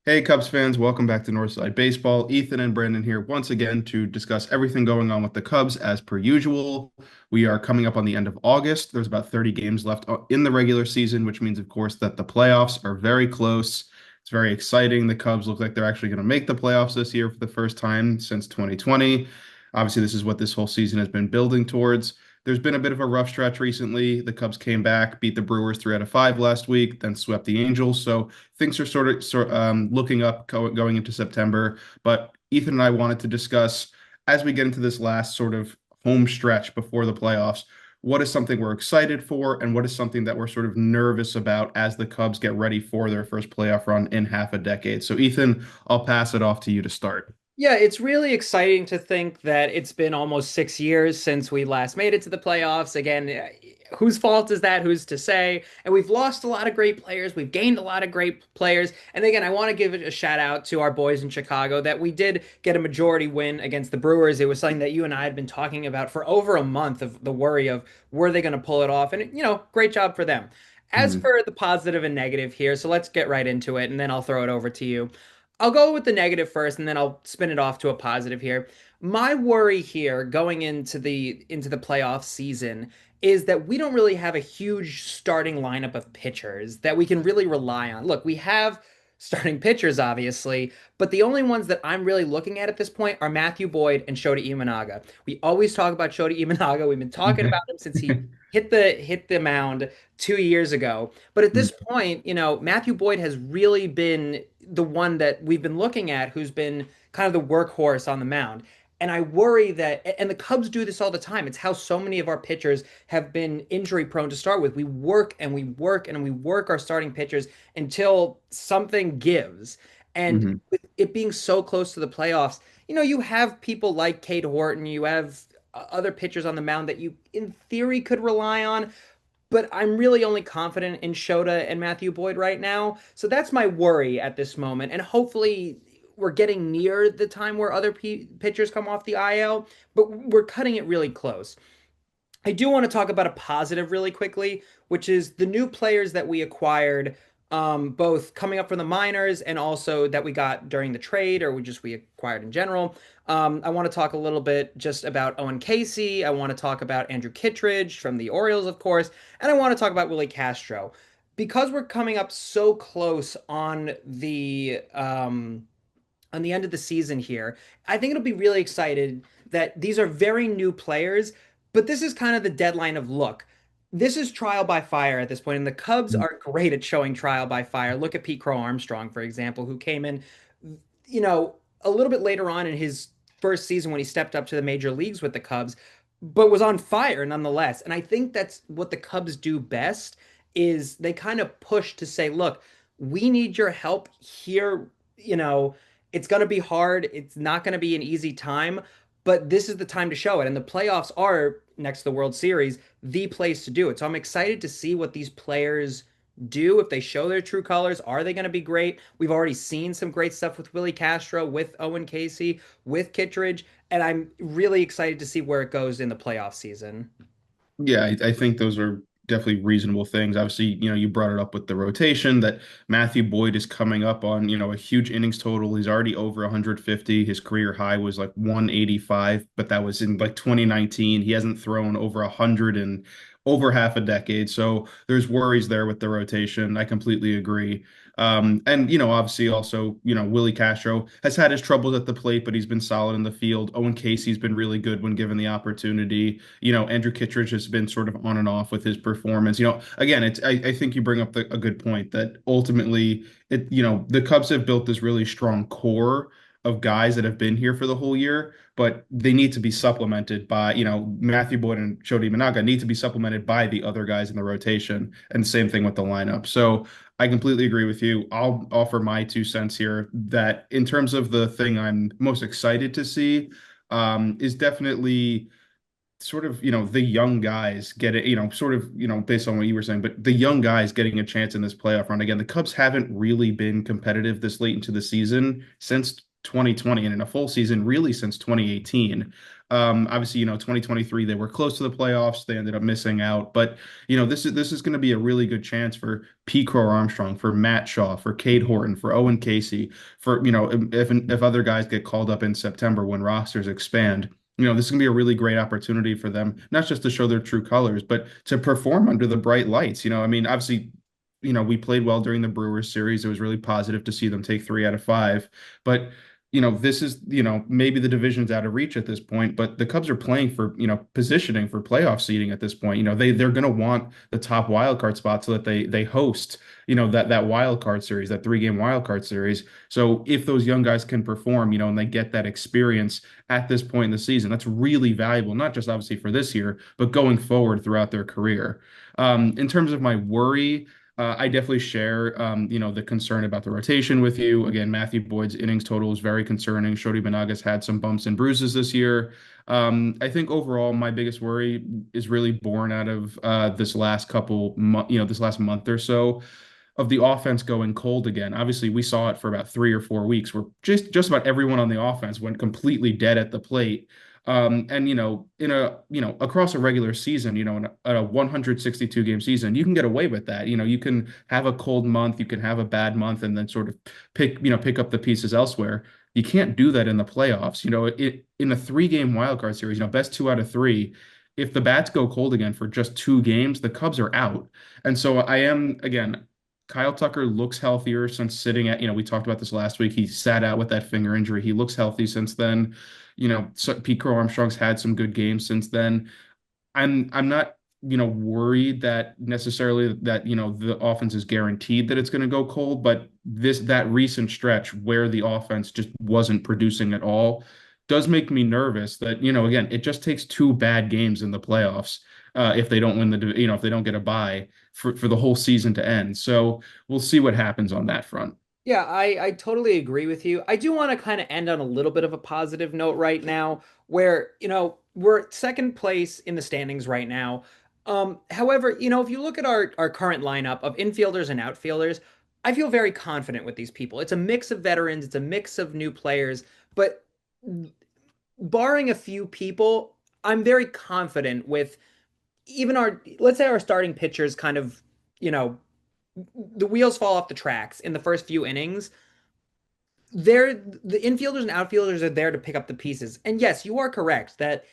Hey, Cubs fans, welcome back to Northside Baseball. Ethan and Brandon here once again to discuss everything going on with the Cubs as per usual. We are coming up on the end of August. There's about 30 games left in the regular season, which means, of course, that the playoffs are very close. It's very exciting. The Cubs look like they're actually going to make the playoffs this year for the first time since 2020. Obviously, this is what this whole season has been building towards. There's been a bit of a rough stretch recently. The Cubs came back, beat the Brewers 3 out of 5 last week, then swept the Angels. So things are looking up going into September. But Ethan and I wanted to discuss as we get into this last sort of home stretch before the playoffs. What is something we're excited for, and what is something that we're sort of nervous about as the Cubs get ready for their first playoff run in half a decade? So, Ethan, I'll pass it off to you to start. Yeah, it's really exciting to think that it's been almost 6 years since we last made it to the playoffs. Again, whose fault is that? Who's to say? And we've lost a lot of great players. We've gained a lot of great players. And again, I want to give a shout out to our boys in Chicago that we did get a majority win against the Brewers. It was something that you and I had been talking about for over a month of the worry of were they going to pull it off? And, great job for them. As Mhm. for the positive and negative here, so let's get right into it and then I'll throw it over to you. I'll go with the negative first and then I'll spin it off to a positive here. My worry here going into the playoff season is that we don't really have a huge starting lineup of pitchers that we can really rely on. Look, we have starting pitchers obviously, but the only ones that I'm really looking at this point are Matthew Boyd and Shota Imanaga. We always talk about Shota Imanaga. We've been talking about him since he hit the mound 2 years ago. But at this point, Matthew Boyd has really been the one that we've been looking at who's been kind of the workhorse on the mound. And I worry that, and the Cubs do this all the time. It's how so many of our pitchers have been injury prone to start with. We work and we work and we work our starting pitchers until something gives. And Mhm. with it being so close to the playoffs, you have people like Cade Horton, you have other pitchers on the mound that you, in theory, could rely on, but I'm really only confident in Shota and Matthew Boyd right now. So that's my worry at this moment. And hopefully we're getting near the time where other pitchers come off the IL, but we're cutting it really close. I do want to talk about a positive really quickly, which is the new players that we acquired, both coming up from the minors and also that we got during the trade or we acquired in general. I want to talk a little bit just about Owen Casey. I want to talk about Andrew Kittredge from the Orioles, of course, and I want to talk about Willie Castro. Because we're coming up so close on the end of the season here, I think it'll be really excited that these are very new players, but this is kind of the deadline of look. This is trial by fire at this point, and the Cubs are great at showing trial by fire. Look at Pete Crow Armstrong, for example, who came in, a little bit later on in his first season when he stepped up to the major leagues with the Cubs, but was on fire nonetheless. And I think that's what the Cubs do best is they kind of push to say, look, we need your help here. It's going to be hard. It's not going to be an easy time, but this is the time to show it. And the playoffs are next to the World Series, the place to do it. So I'm excited to see what these players do if they show their true colors. Are they going to be great? We've already seen some great stuff with Willie Castro, with Owen Casey, with Kittredge, and I'm really excited to see where it goes in the playoff season. Yeah, I think those are definitely reasonable things. Obviously, you brought it up with the rotation that Matthew Boyd is coming up on, a huge innings total. He's already over 150. His career high was like 185, but that was in like 2019. He hasn't thrown over 100 in over half a decade. So there's worries there with the rotation. I completely agree. And obviously also, Willie Castro has had his troubles at the plate, but he's been solid in the field. Owen Casey's been really good when given the opportunity. Andrew Kittredge has been sort of on and off with his performance. Again, I think you bring up a good point that ultimately the Cubs have built this really strong core of guys that have been here for the whole year, but they need to be supplemented by, Matthew Boyd and Shodi Managa need to be supplemented by the other guys in the rotation, and the same thing with the lineup. So I completely agree with you. I'll offer my 2 cents here that in terms of the thing I'm most excited to see, is definitely sort of, the young guys get it, sort of, based on what you were saying, but the young guys getting a chance in this playoff run. Again, the Cubs haven't really been competitive this late into the season since 2020 and in a full season really since 2018. Obviously, 2023 they were close to the playoffs. They ended up missing out, but this is going to be a really good chance for P. Crow Armstrong, for Matt Shaw, for Cade Horton, for Owen Casey, for if other guys get called up in September when rosters expand. This is going to be a really great opportunity for them, not just to show their true colors, but to perform under the bright lights. I mean, obviously, we played well during the Brewers series. It was really positive to see them take 3 out of 5. But, this is, maybe the division's out of reach at this point, but the Cubs are playing for, positioning for playoff seeding at this point. They're going to want the top wild card spot so that they host, that wild card series, that 3-game wild card series. So if those young guys can perform, and they get that experience at this point in the season, that's really valuable, not just obviously for this year, but going forward throughout their career. In terms of my worry, I definitely share, the concern about the rotation with you. Again, Matthew Boyd's innings total is very concerning. Shodi Banaga's had some bumps and bruises this year. I think overall, my biggest worry is really born out of this last month or so of the offense going cold again. Obviously, we saw it for about 3 or 4 weeks where just about everyone on the offense went completely dead at the plate. And across a regular season, in a 162 game season, you can get away with that. You can have a cold month, you can have a bad month, and then sort of pick up the pieces elsewhere. You can't do that in the playoffs. In a 3-game wild card series, best 2 out of 3. If the bats go cold again for just 2 games, the Cubs are out. And so I am again. Kyle Tucker looks healthier since sitting at, we talked about this last week. He sat out with that finger injury. He looks healthy since then. Pete Crow Armstrong's had some good games since then. I'm not, worried that necessarily that, the offense is guaranteed that it's going to go cold, but that recent stretch where the offense just wasn't producing at all does make me nervous that, again, it just takes 2 bad games in the playoffs, if they don't win if they don't get a bye for the whole season to end. So we'll see what happens on that front. Yeah, I totally agree with you. I do want to kind of end on a little bit of a positive note right now, where, we're second place in the standings right now. However, if you look at our current lineup of infielders and outfielders, I feel very confident with these people. It's a mix of veterans, it's a mix of new players, but barring a few people, I'm very confident with even let's say our starting pitchers kind of, you know, the wheels fall off the tracks in the first few innings. The infielders and outfielders are there to pick up the pieces. And yes, you are correct that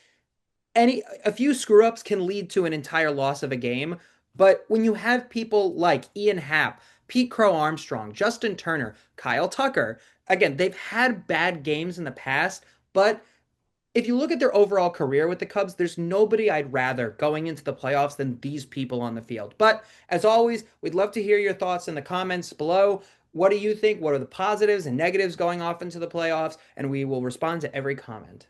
a few screw ups can lead to an entire loss of a game. But when you have people like Ian Happ, Pete Crow Armstrong, Justin Turner, Kyle Tucker, again, they've had bad games in the past, but if you look at their overall career with the Cubs, there's nobody I'd rather going into the playoffs than these people on the field. But as always, we'd love to hear your thoughts in the comments below. What do you think? What are the positives and negatives going off into the playoffs? And we will respond to every comment.